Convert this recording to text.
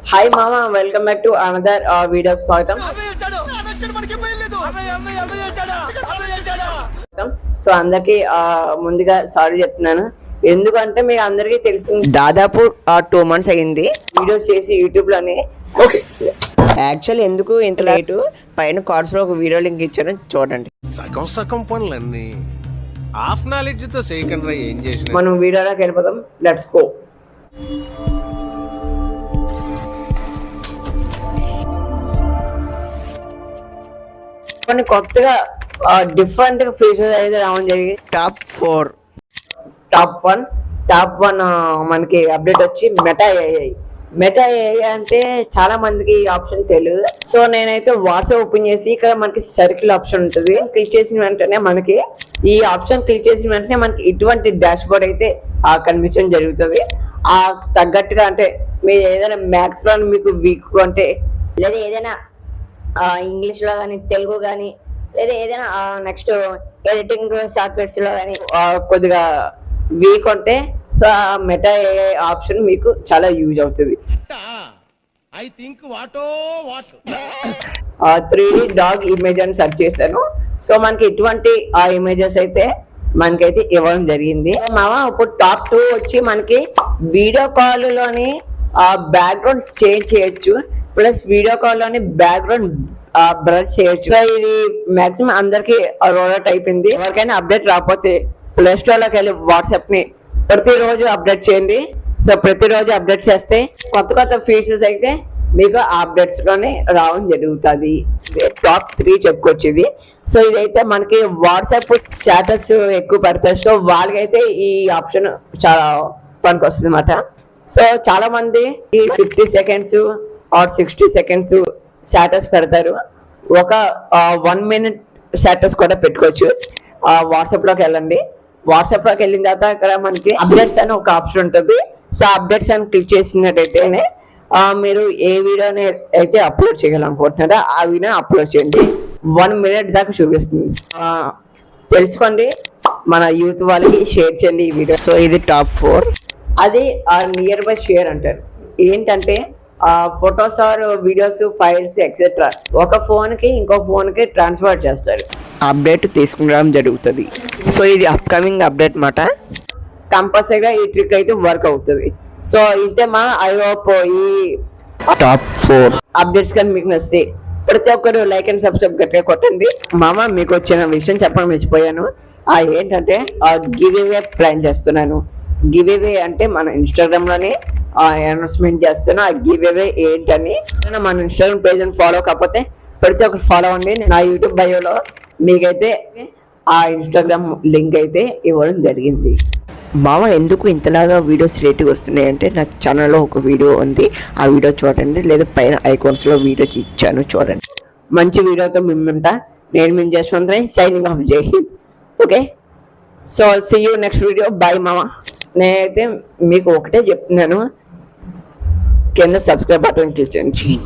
Hi మామ, welcome back to another video. స్వాగతం. So అందరికి ముందుగా సారీ చెప్తున్నాను. ఎందుకంటే మీకు అందరికీ తెలిసింది, దాదాపు 2 months అయింది వీడియోస్ చేసి యూట్యూబ్ లోనే. యాక్చువల్ ఎందుకు ఇంత లేటు, పైన కార్డ్స్ లో ఒక వీడియో లింక్ ఇచ్చాను, చూడండి. సగం పనులన్నీ హాఫ్ నాలెడ్జ్ తో చేయకుండా ఏం చేసిన మనం వీడియోలోకి వెళ్ళిపోదాం. Let's go. కొన్ని కొత్తగా డిఫరెంట్ ఫీచర్స్ అయితే రావడం జరిగింది. టాప్ 4 టాప్ వన్ మనకి అప్డేట్ వచ్చి మెటా ఏఐ అంటే చాలా మందికి ఈ ఆప్షన్ తెలియదు. సో నేనైతే వాట్సాప్ ఓపెన్ చేసి ఇక్కడ మనకి సర్కిల్ ఆప్షన్ ఉంటుంది. క్లిక్ చేసిన వెంటనే మనకి ఈ ఆప్షన్ క్లిక్ చేసిన వెంటనే మనకి ఇటువంటి డాష్ బోర్డ్ అయితే కనిపించడం జరుగుతుంది. ఆ తగ్గట్టుగా అంటే మీరు ఏదైనా మ్యాథ్స్ లో మీకు వీక్ అంటే, లేదా ఏదైనా ఇంగ్లీష్ లో కానీ, తెలుగు కానీ, లేదా ఏదైనా నెక్స్ట్ ఎడిటింగ్ సాఫ్ట్వేర్స్ లో కానీ కొద్దిగా వీక్ ఉంటే, సో ఆ మెటా ఏఐ ఆప్షన్ మీకు చాలా యూజ్ అవుతుంది. 3D డాగ్ ఇమేజ్ అని సెర్చ్ చేశాను. సో మనకి ఇటువంటి ఆ ఇమేజెస్ అయితే మనకైతే ఇవ్వడం జరిగింది. మామ ఇప్పుడు టాప్ 2 వచ్చి మనకి వీడియో కాల్ లోని బ్యాక్గ్రౌండ్ చేంజ్ చేయొచ్చు, ప్లస్ వీడియో కాల్ లోని బ్యాక్గ్రౌండ్ బ్లర్ చేయొచ్చు. సో ఇది మాక్సిమం అందరికి రోల్ అవుట్ అయిపోయింది. ఎవరికైనా అప్డేట్ రాకపోతే ప్లే స్టోర్ లోకి వెళ్ళి వాట్సాప్ ని ప్రతిరోజు అప్డేట్ చేయండి. సో ప్రతిరోజు అప్డేట్ చేస్తే కొత్త ఫీచర్స్ అయితే మీకు అప్డేట్స్ లోనే రావడం జరుగుతుంది. టాప్ 3 చెప్పుకొచ్చేది. సో ఇదైతే మనకి వాట్సాప్ స్టేటస్ ఎక్కువ పెడతారు. సో వాళ్ళకైతే ఈ ఆప్షన్ చాలా పనికి వస్తుంది అన్నమాట. సో చాలా మంది 50 seconds ఆర్ 60 seconds స్టేటస్ పెడతారు. ఒక 1 minute స్టేటస్ కూడా పెట్టుకోవచ్చు. వాట్సాప్ లోకి వెళ్ళండి. వాట్సాప్ లోకి వెళ్ళిన తర్వాత ఇక్కడ మనకి అప్డేట్స్ అని ఒక ఆప్షన్ ఉంటుంది. సో అప్డేట్స్ అని క్లిక్ చేసినట్టయితేనే మీరు ఏ వీడియోని అయితే అప్లోడ్ చేయాలనుకుంటున్నారో ఆ వీడియో అప్లోడ్ చేయండి. 1 minute దాకా చూపిస్తుంది. తెలుసుకోండి, మన యూత్ వాళ్ళకి షేర్ చేయండి ఈ వీడియో. సో ఇది టాప్ 4. అది నియర్ బై షేర్ అంటారు. ఏంటంటే photos or videos, files etcetera ఒక ఫోన్ కి ఇంకో ఫోన్ కి ట్రాన్స్ఫర్ చేస్తారు. అప్డేట్ తీసుకురావడం జరుగుతుంది. సో ఇది అప్కమింగ్ అప్డేట్ మాట. కంపల్సరీగా ఈ ట్రిక్ అయితే వర్క్ అవుతుంది. సో ఇంతే మా ఐ హోప్ ఈ టాప్ 4 అప్డేట్స్ కానీ మీకు నచ్చితే ప్రతి ఒక్కరు లైక్ అండ్ సబ్స్క్రైబ్ గట్టిగా కొట్టండి. మామ మీకు వచ్చిన విషయం చెప్పడం మర్చిపోయాను. ఏంటంటే గివ్ అవే ప్లాన్ చేస్తున్నాను. గివ్ అవే అంటే మన ఇన్స్టాగ్రామ్ లోనే అనౌన్స్మెంట్ చేస్తాను. ఆ గివ్ అవే ఏంటని మన ఇన్స్టాగ్రామ్ పేజ్ అని ఫాలో కాకపోతే ప్రతి ఒక్కరు ఫాలో అవ్వండి. నా యూట్యూబ్ బయోలో మీకైతే ఆ ఇన్స్టాగ్రామ్ లింక్ అయితే ఇవ్వడం జరిగింది. మామ ఎందుకు ఇంతలాగా వీడియోస్ రేటుగా వస్తున్నాయి అంటే, నా ఛానల్లో ఒక వీడియో ఉంది, ఆ వీడియో చూడండి, లేదా పైన ఐకాన్స్లో వీడియో ఇచ్చాను చూడండి. మంచి వీడియోతో మిమ్ముంటా. నేను మేము చేసుకుంటాను. సైనింగ్ ఆఫ్ జై హింద్. Okay, so see you next video. Bye మామ. నేనైతే మీకు ఒకటే చెప్తున్నాను, కింద సబ్స్క్రైబ్ బటన్ క్లిక్ చేయండి.